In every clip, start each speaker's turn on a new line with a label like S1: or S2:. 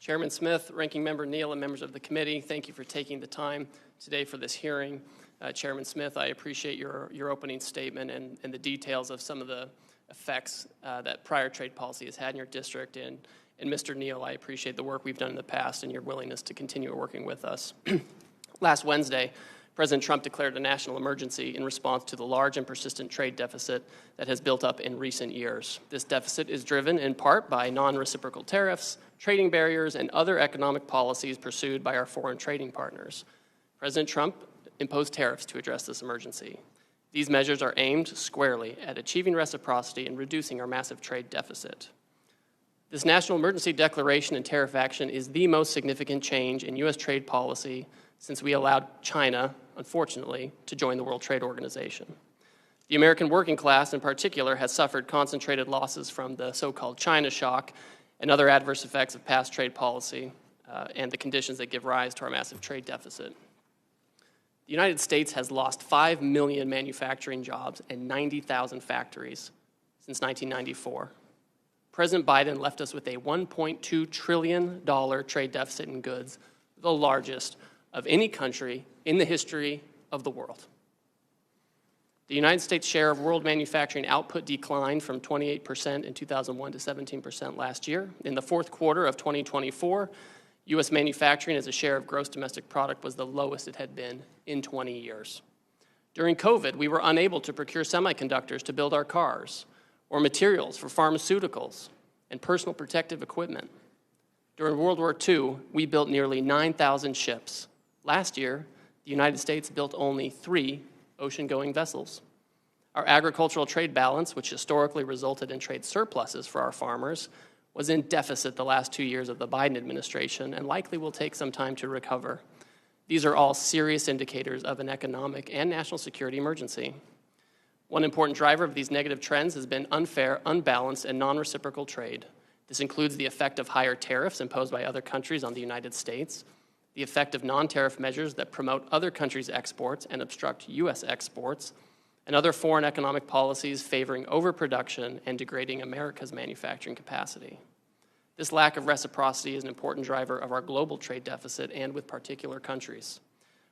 S1: Chairman Smith, Ranking Member Neal, and members of the committee, thank you for taking the time today for this hearing. Chairman Smith, I appreciate your opening statement and the details of some of the effects that prior trade policy has had in your district. And Mr. Neal, I appreciate the work we've done in the past and your willingness to continue working with us. Last Wednesday, President Trump declared a national emergency in response to the large and persistent trade deficit that has built up in recent years. This deficit is driven in part by non-reciprocal tariffs, trading barriers, and other economic policies pursued by our foreign trading partners. President Trump imposed tariffs to address this emergency. These measures are aimed squarely at achieving reciprocity and reducing our massive trade deficit. This national emergency declaration and tariff action is the most significant change in U.S. trade policy since we allowed China, unfortunately, to join the World Trade Organization. The American working class, in particular, has suffered concentrated losses from the so-called China shock and other adverse effects of past trade policy and the conditions that give rise to our massive trade deficit. The United States has lost 5 million manufacturing jobs and 90,000 factories since 1994. President Biden left us with a $1.2 trillion trade deficit in goods, the largest of any country in the history of the world. The United States' share of world manufacturing output declined from 28% in 2001 to 17% last year. In the fourth quarter of 2024, U.S. manufacturing as a share of gross domestic product was the lowest it had been in 20 years. During COVID, we were unable to procure semiconductors to build our cars or materials for pharmaceuticals and personal protective equipment. During World War II, we built nearly 9,000 ships. Last year, the United States built only 3 ocean-going vessels. Our agricultural trade balance, which historically resulted in trade surpluses for our farmers, was in deficit the last 2 years of the Biden administration and likely will take some time to recover. These are all serious indicators of an economic and national security emergency. One important driver of these negative trends has been unfair, unbalanced, and non-reciprocal trade. This includes the effect of higher tariffs imposed by other countries on the United States, the effect of non-tariff measures that promote other countries' exports and obstruct U.S. exports, and other foreign economic policies favoring overproduction and degrading America's manufacturing capacity. This lack of reciprocity is an important driver of our global trade deficit and with particular countries.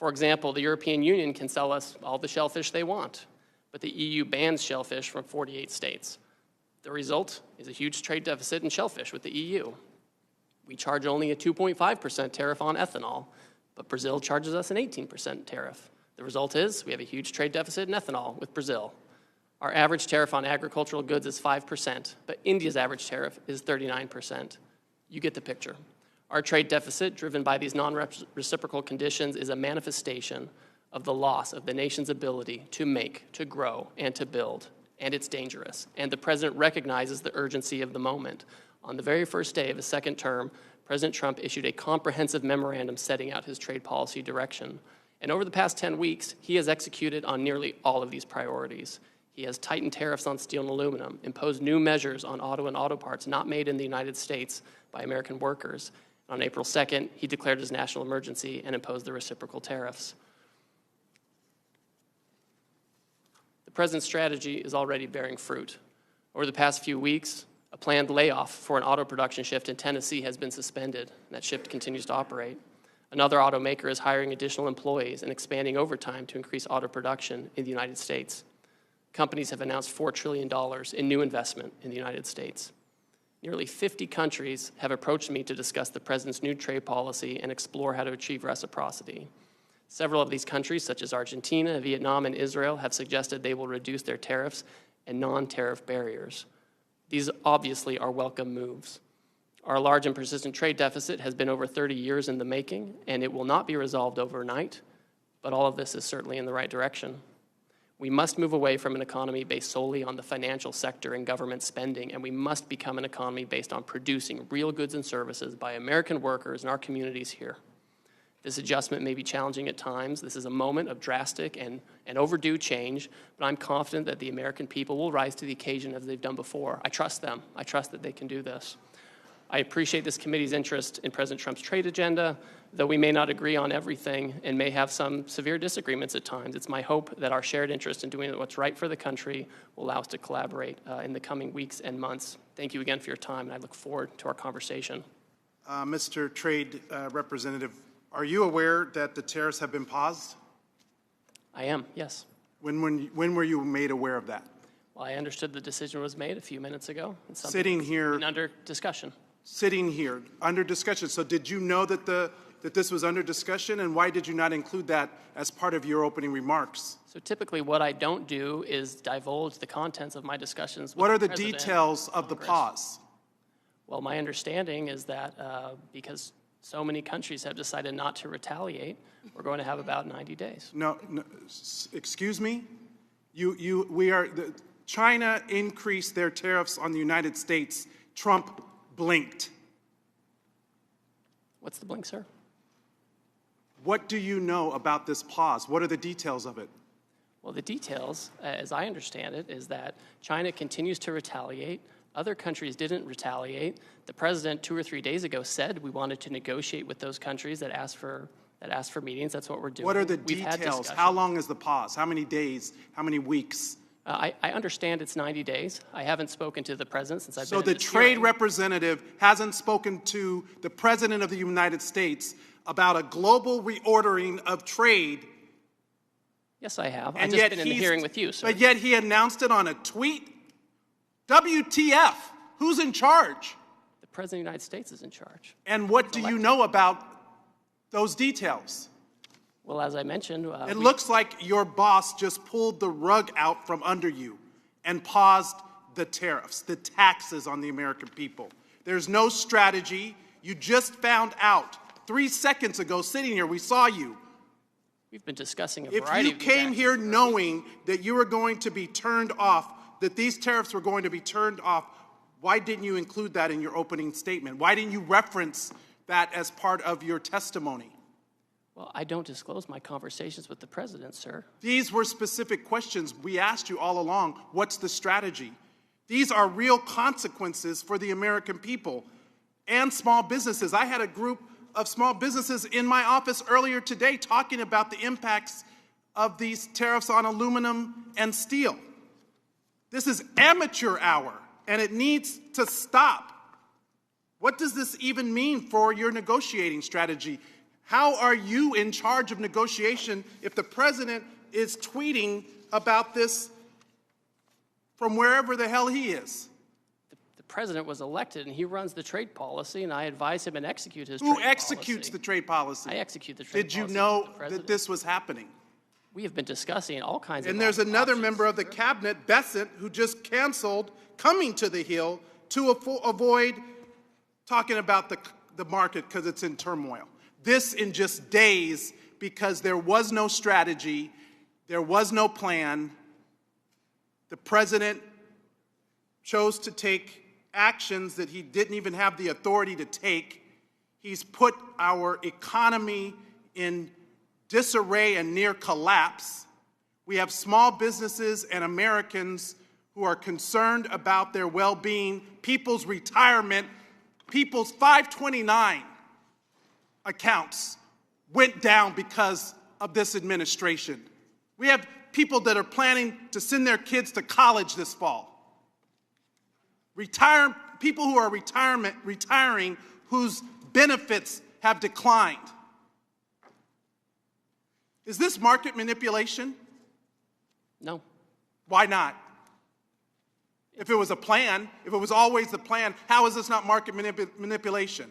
S1: For example, the European Union can sell us all the shellfish they want, but the EU bans shellfish from 48 states. The result is a huge trade deficit in shellfish with the EU. We charge only a 2.5% tariff on ethanol, but Brazil charges us an 18% tariff. The result is we have a huge trade deficit in ethanol with Brazil. Our average tariff on agricultural goods is 5%, but India's average tariff is 39%. You get the picture. Our trade deficit, driven by these non-reciprocal conditions, is a manifestation of the loss of the nation's ability to make, to grow, and to build. And it's dangerous. And the president recognizes the urgency of the moment. On the very first day of his second term, President Trump issued a comprehensive memorandum setting out his trade policy direction. And over the past 10 weeks, he has executed on nearly all of these priorities. He has tightened tariffs on steel and aluminum, imposed new measures on auto and auto parts not made in the United States by American workers. On April 2nd, he declared his national emergency and imposed the reciprocal tariffs. The president's strategy is already bearing fruit. Over the past few weeks, a planned layoff for an auto production shift in Tennessee has been suspended, and that shift continues to operate. Another automaker is hiring additional employees and expanding overtime to increase auto production in the United States. Companies have announced $4 trillion in new investment in the United States. Nearly 50 countries have approached me to discuss the president's new trade policy and explore how to achieve reciprocity. Several of these countries, such as Argentina, Vietnam, and Israel, have suggested they will reduce their tariffs and non-tariff barriers. These obviously are welcome moves. Our large and persistent trade deficit has been over 30 years in the making, and it will not be resolved overnight, but all of this is certainly in the right direction. We must move away from an economy based solely on the financial sector and government spending, and we must become an economy based on producing real goods and services by American workers in our communities here. This adjustment may be challenging at times. This is a moment of drastic and overdue change, but I'm confident that the American people will rise to the occasion as they've done before. I trust them. I trust that they can do this. I appreciate this committee's interest in President Trump's trade agenda, though we may not agree on everything and may have some severe disagreements at times. It's my hope that our shared interest in doing what's right for the country will allow us to collaborate in the coming weeks and months. Thank you again for your time, and I look forward to our conversation.
S2: Mr. Trade Representative, are you aware that the tariffs have been paused?
S1: I am, yes.
S2: When were you made aware of that?
S1: Well, I understood the decision was made a few minutes ago. It's something
S2: Sitting here,
S1: under discussion.
S2: Sitting here, under discussion. So did you know that this was under discussion, and why did you not include that as part of your opening remarks?
S1: So typically what I don't do is divulge the contents of my discussions with
S2: What are the
S1: President
S2: details
S1: and
S2: of the
S1: Congress.
S2: pause?
S1: Well, my understanding is that because so many countries have decided not to retaliate, we're going to have about 90 days.
S2: No, excuse me? China increased their tariffs on the United States. Trump blinked.
S1: What's the blink, sir?
S2: What do you know about this pause? What are the details of it?
S1: Well, the details, as I understand it, is that China continues to retaliate. Other countries didn't retaliate. The president 2 or 3 days ago said we wanted to negotiate with those countries that asked for meetings. That's what we're doing.
S2: What are the details? How long is the pause? How many days? How many weeks?
S1: I understand it's 90 days. I haven't spoken to the president since I've been in
S2: So the
S1: this
S2: trade
S1: hearing.
S2: representative hasn't spoken to the president of the United States about a global reordering of trade.
S1: Yes, I have.
S2: And
S1: I've just
S2: yet
S1: been in the hearing with you, sir.
S2: But yet he announced it on a tweet? WTF? Who's in charge?
S1: The president of the United States is in charge.
S2: And what do you know about those details?
S1: Well, as I mentioned,
S2: It looks like your boss just pulled the rug out from under you and paused the tariffs, the taxes on the American people. There's no strategy. You just found out 3 seconds ago sitting here. We saw you.
S1: we've been discussing a
S2: If
S1: variety
S2: you
S1: of these
S2: came
S1: actions
S2: here
S1: for-
S2: knowing that you were going to be turned off, that these tariffs were going to be turned off, why didn't you include that in your opening statement? Why didn't you reference that as part of your testimony?
S1: Well, I don't disclose my conversations with the president, sir.
S2: These were specific questions we asked you all along. What's the strategy? These are real consequences for the American people and small businesses. I had a group of small businesses in my office earlier today talking about the impacts of these tariffs on aluminum and steel. This is amateur hour, and it needs to stop. What does this even mean for your negotiating strategy? How are you in charge of negotiation if the president is tweeting about this from wherever the hell he is?
S1: The president was elected, and he runs the trade policy, and I advise him and execute his
S2: Who
S1: trade
S2: executes
S1: policy.
S2: the trade policy?
S1: I execute the trade
S2: Did you
S1: policy
S2: know
S1: with the president.
S2: that this was happening?
S1: We have been discussing all kinds of
S2: And there's another
S1: options.
S2: member of the cabinet, Bessent, who just canceled coming to the Hill to avoid talking about the market because it's in turmoil. This in just days because there was no strategy, there was no plan. The president chose to take actions that he didn't even have the authority to take. He's put our economy in disarray and near collapse. We have small businesses and Americans who are concerned about their well-being, people's retirement, people's 529 accounts went down because of this administration. We have people that are planning to send their kids to college this fall. People who are retiring whose benefits have declined. Is this market manipulation?
S1: No.
S2: Why not? If it was a plan, if it was always the plan, how is this not market manipulation?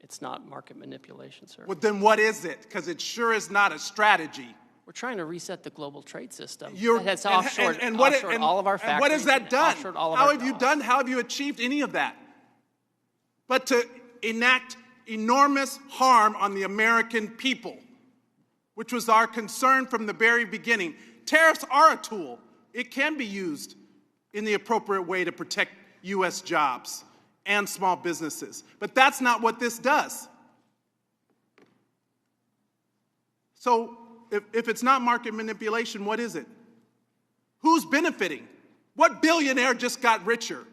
S1: It's not market manipulation, sir.
S2: Well, then what is it? Because it sure is not a strategy.
S1: We're trying to reset the global trade system.
S2: And
S1: That's offshored all of our factories.
S2: what has that done?
S1: Offshored all of
S2: How
S1: our
S2: have you
S1: jobs.
S2: done? How have you achieved any of that? But to enact enormous harm on the American people, which was our concern from the very beginning. Tariffs are a tool. It can be used in the appropriate way to protect U.S. jobs and small businesses. But that's not what this does. So if it's not market manipulation, what is it? Who's benefiting? What billionaire just got richer?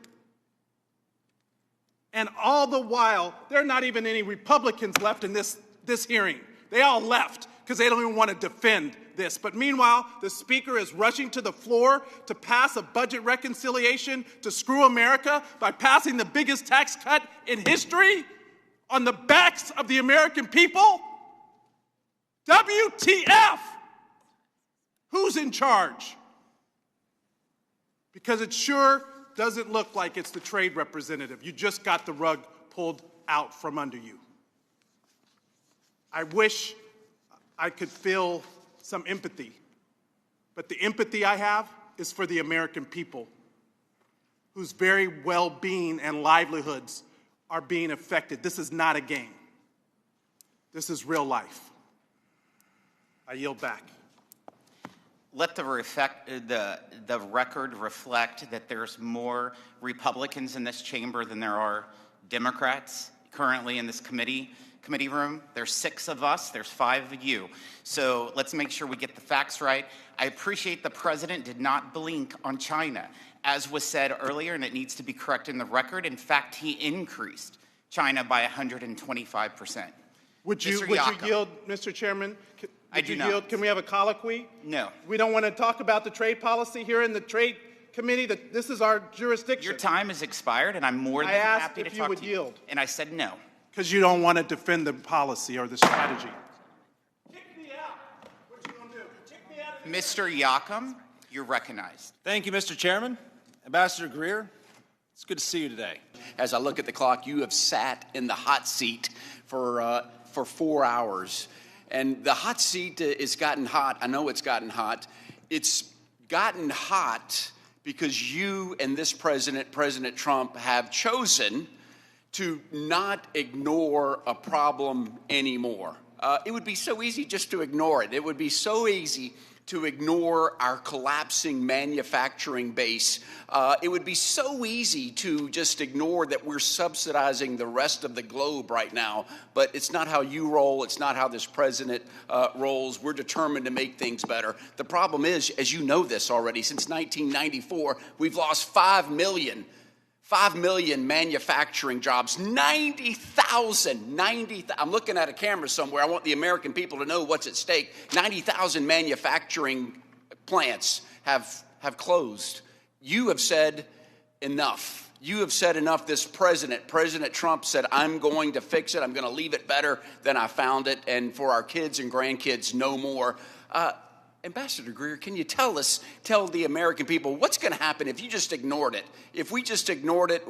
S2: And all the while, there are not even any Republicans left in this hearing. They all left because they don't even want to defend this. But meanwhile, the Speaker is rushing to the floor to pass a budget reconciliation to screw America by passing the biggest tax cut in history. on the backs of the American people? WTF? Who's in charge? Because it sure doesn't look like it's the trade representative. You just got the rug pulled out from under you. I wish I could feel some empathy, but the empathy I have is for the American people whose very well-being and livelihoods are being affected. This is not a game. This is real life. I yield back.
S3: Let the record reflect that there's more Republicans in this chamber than there are Democrats currently in this committee room. There's 6 of us, there's 5 of you. So let's make sure we get the facts right. I appreciate the president did not blink on China, as was said earlier, and it needs to be corrected in the record. In fact, he increased China by 125%.
S2: Would you yield, Mr. Chairman?
S3: I do not.
S2: Yield? Can we have a colloquy?
S3: No.
S2: We don't want to talk about the trade policy here in the Trade Committee. This is our jurisdiction.
S3: Your time has expired, and I'm more than happy to talk to you.
S2: I asked if you would yield.
S3: And I said no.
S2: Because you don't want to defend the policy or the strategy. Kick me out. What you gonna do? Kick me out of
S3: Mr. Yocum, you're recognized.
S4: Thank you, Mr. Chairman. Ambassador Greer, it's good to see you today.
S5: As I look at the clock, you have sat in the hot seat for 4 hours. And the hot seat has gotten hot. I know it's gotten hot. It's gotten hot because you and this president, President Trump, have chosen to not ignore a problem anymore. It would be so easy just to ignore it. It would be so easy to ignore our collapsing manufacturing base. It would be so easy to just ignore that we're subsidizing the rest of the globe right now, but it's not how you roll. It's not how this president rolls. We're determined to make things better. The problem is, as you know this already, since 1994, we've lost 5 million manufacturing jobs, 90,000, I'm looking at a camera somewhere. I want the American people to know what's at stake. 90,000 manufacturing plants have closed. You have said enough. You have said enough. This President Trump said, I'm going to fix it. I'm going to leave it better than I found it. And for our kids and grandkids, no more. Ambassador Greer, can you tell the American people what's going to happen if you just ignored it? If we just ignored it,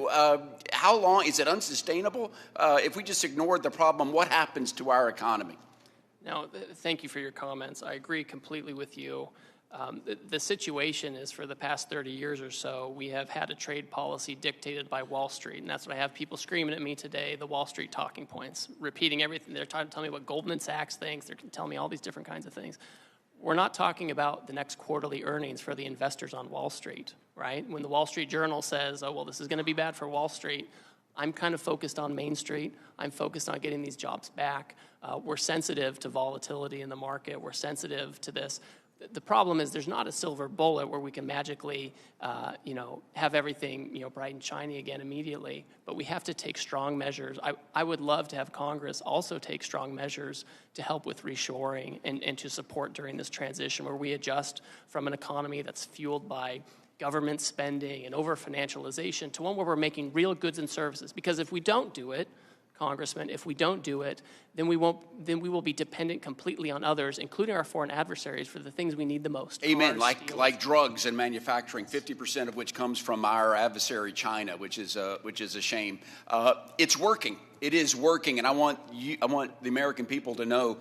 S5: how long? Is it unsustainable? If we just ignored the problem, what happens to our economy?
S1: Now, thank you for your comments. I agree completely with you. The situation is, for the past 30 years or so, we have had a trade policy dictated by Wall Street, and that's what I have people screaming at me today, the Wall Street talking points, repeating everything. They're trying to tell me what Goldman Sachs thinks. They're telling me all these different kinds of things. We're not talking about the next quarterly earnings for the investors on Wall Street, right? When the Wall Street Journal says, oh, well, this is going to be bad for Wall Street, I'm kind of focused on Main Street. I'm focused on getting these jobs back. We're sensitive to volatility in the market. We're sensitive to this. The problem is there's not a silver bullet where we can magically, have everything, bright and shiny again immediately. But we have to take strong measures. I would love to have Congress also take strong measures to help with reshoring and to support during this transition, where we adjust from an economy that's fueled by government spending and over-financialization to one where we're making real goods and services. Because if we don't do it, Congressman, if we don't do it, then we will be dependent completely on others, including our foreign adversaries, for the things we need the most.
S5: Amen. Like drugs and manufacturing, 50% of which comes from our adversary China, which is a shame. It's working. It is working, and I want the American people to know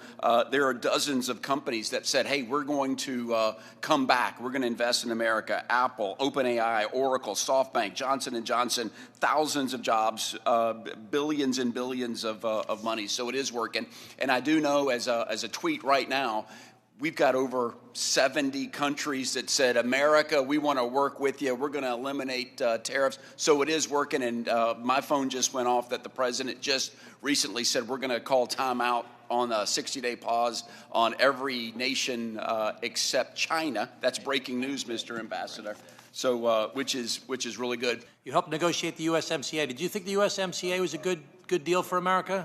S5: there are dozens of companies that said, hey, we're going to come back. We're going to invest in America. Apple, OpenAI, Oracle, SoftBank, Johnson & Johnson, thousands of jobs, billions and billions of money. So it is working. And I do know, as a tweet right now, we've got over 70 countries that said, America, we want to work with you. We're going to eliminate tariffs. So it is working. And my phone just went off that the president just recently said we're going to call timeout on a 60-day pause on every nation except China. That's breaking news, Mr. Ambassador. So which is really good.
S4: You helped negotiate the USMCA. Did you think the USMCA was a good deal for America?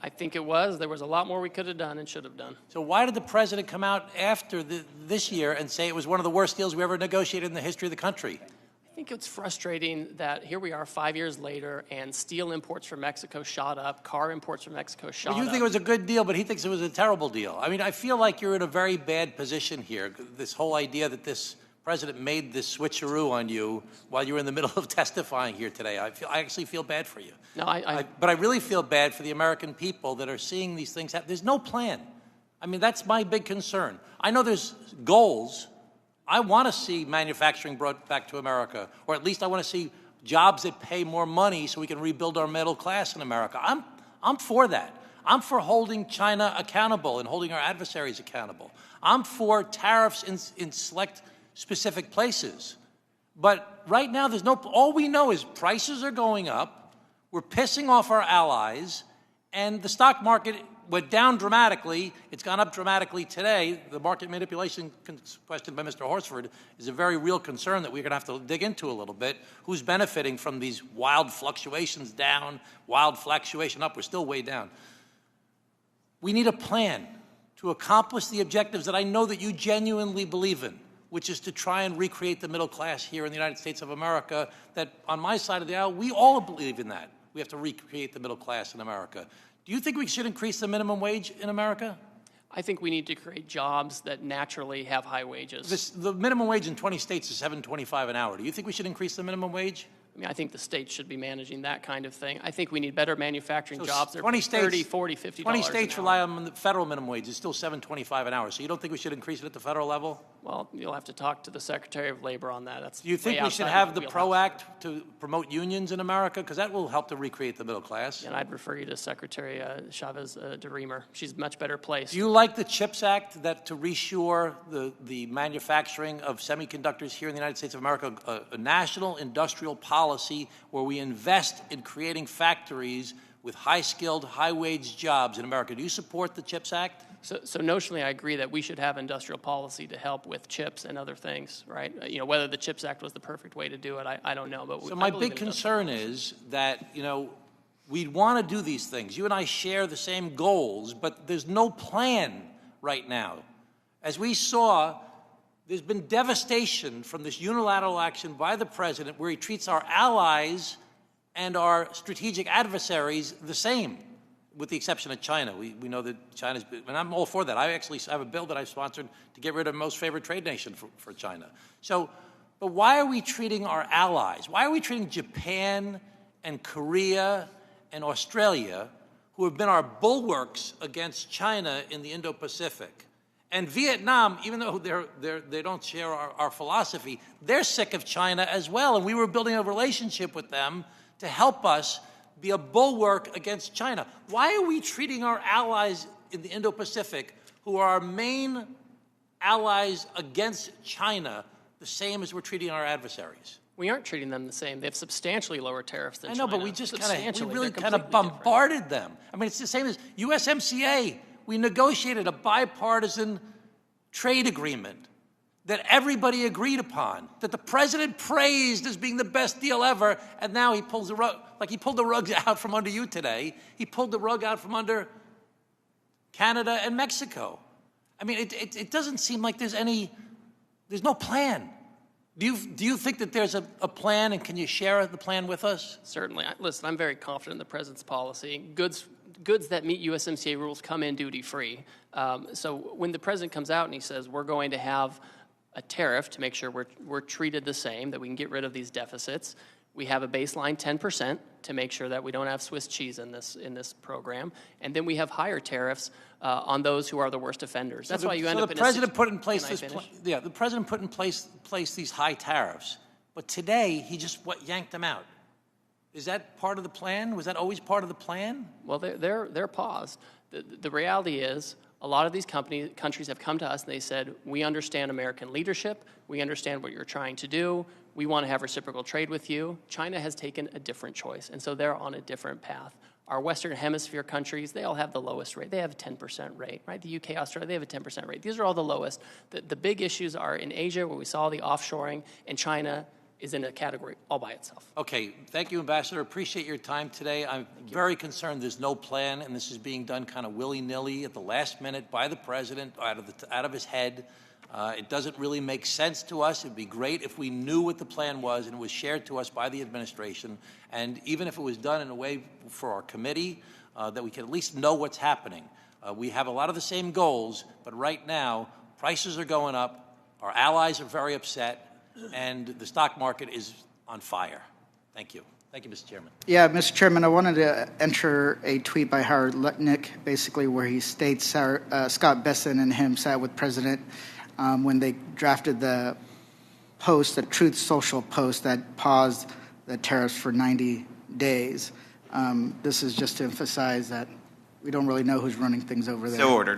S1: I think it was. There was a lot more we could have done and should have done.
S4: So why did the president come out after this year and say it was one of the worst deals we ever negotiated in the history of the country?
S1: I think it's frustrating that here we are 5 years later and steel imports from Mexico shot up, car imports from Mexico shot up.
S4: Well, you think it was a good deal, but he thinks it was a terrible deal. I mean, I feel like you're in a very bad position here. This whole idea that this president made this switcheroo on you while you were in the middle of testifying here today. I actually feel bad for you.
S1: No,
S4: but I really feel bad for the American people that are seeing these things happen. There's no plan. I mean, that's my big concern. I know there's goals. I want to see manufacturing brought back to America, or at least I want to see jobs that pay more money so we can rebuild our middle class in America. I'm for that. I'm for holding China accountable and holding our adversaries accountable. I'm for tariffs in select specific places. But right now, all we know is prices are going up, we're pissing off our allies, and the stock market went down dramatically. It's gone up dramatically today. The market manipulation question by Mr. Horsford is a very real concern that we're going to have to dig into a little bit. Who's benefiting from these wild fluctuations down, wild fluctuation up? We're still way down. We need a plan to accomplish the objectives that I know that you genuinely believe in, which is to try and recreate the middle class here in the United States of America, that on my side of the aisle, we all believe in that. We have to recreate the middle class in America. Do you think we should increase the minimum wage in America?
S1: I think we need to create jobs that naturally have high wages.
S4: The minimum wage in 20 states is $7.25 an hour. Do you think we should increase the minimum wage?
S1: I mean, I think the states should be managing that kind of thing. I think we need better manufacturing jobs that are
S4: 20 states,
S1: $30, $40, $50
S4: 20 states
S1: an hour.
S4: rely on the federal minimum wage. It's still $7.25 an hour. So you don't think we should increase it at the federal level?
S1: Well, you'll have to talk to the Secretary of Labor on that. That's
S4: Do you think
S1: way
S4: we should
S1: outside
S4: have
S1: my
S4: the
S1: wheelhouse.
S4: PRO Act to promote unions in America? Because that will help to recreate the middle class.
S1: And I'd refer you to Secretary Chavez DeRemer. She's much better placed.
S4: Do you like the CHIPS Act that to reshore the manufacturing of semiconductors here in the United States of America, a national industrial policy where we invest in creating factories with high-skilled, high-wage jobs in America? Do you support the CHIPS Act?
S1: So notionally, I agree that we should have industrial policy to help with chips and other things, right? You know, whether the CHIPS Act was the perfect way to do it, I don't know. But
S4: So my big concern is that, you know, we want to do these things. You and I share the same goals, but there's no plan right now. As we saw, there's been devastation from this unilateral action by the president where he treats our allies and our strategic adversaries the same, with the exception of China. We know that China's, and I'm all for that. I actually have a bill that I've sponsored to get rid of most favored trade nation for China. So, but why are we treating our allies? Why are we treating Japan and Korea and Australia, who have been our bulwarks against China in the Indo-Pacific? And Vietnam, even though they don't share our philosophy, they're sick of China as well. And we were building a relationship with them to help us be a bulwark against China. Why are we treating our allies in the Indo-Pacific, who are our main allies against China, the same as we're treating our adversaries?
S1: We aren't treating them the same. They have substantially lower tariffs than
S4: I know,
S1: China.
S4: but we just
S1: Substantially.
S4: we really
S1: They're
S4: kind of
S1: completely different.
S4: bombarded them. I mean, it's the same as USMCA. We negotiated a bipartisan trade agreement that everybody agreed upon, that the president praised as being the best deal ever, and now he pulls the rug, like he pulled the rug out from under you today. He pulled the rug out from under Canada and Mexico. I mean, it doesn't seem like there's no plan. Do you think that there's a plan, and can you share the plan with us?
S1: Certainly. Listen, I'm very confident in the president's policy. Goods that meet USMCA rules come in duty-free. So when the president comes out and he says we're going to have a tariff to make sure we're treated the same, that we can get rid of these deficits, we have a baseline 10% to make sure that we don't have Swiss cheese in this program, and then we have higher tariffs on those who are the worst offenders. That's why you end up in
S4: the president put in place
S1: the
S4: president put in place these high tariffs, but today he just yanked them out. Is that part of the plan? Was that always part of the plan?
S1: Well, they're paused. The reality is, a lot of these countries have come to us and they said, we understand American leadership, we understand what you're trying to do, we want to have reciprocal trade with you. China has taken a different choice, and so they're on a different path. Our Western Hemisphere countries, they all have the lowest rate. They have a 10% rate, right? The UK, Australia, they have a 10% rate. These are all the lowest. The big issues are in Asia, where we saw the offshoring, and China is in a category all by itself. Okay,
S4: thank you, Ambassador. Appreciate your time today. I'm very concerned there's no plan, and this is being done kind of willy-nilly at the last minute by the president, out of his head. It doesn't really make sense to us. It'd be great if we knew what the plan was and it was shared to us by the administration. And even if it was done in a way for our committee, that we can at least know what's happening. We have a lot of the same goals, but right now, prices are going up, our allies are very upset, and the stock market is on fire. Thank you. Thank you, Mr. Chairman.
S6: Yeah, Mr. Chairman, I wanted to enter a tweet by Howard Lutnick, basically where he states Scott Besson and him sat with President when they drafted the post, the Truth Social post that paused the tariffs for 90 days. This is just to emphasize that we don't really know who's running things over there.
S3: So ordered.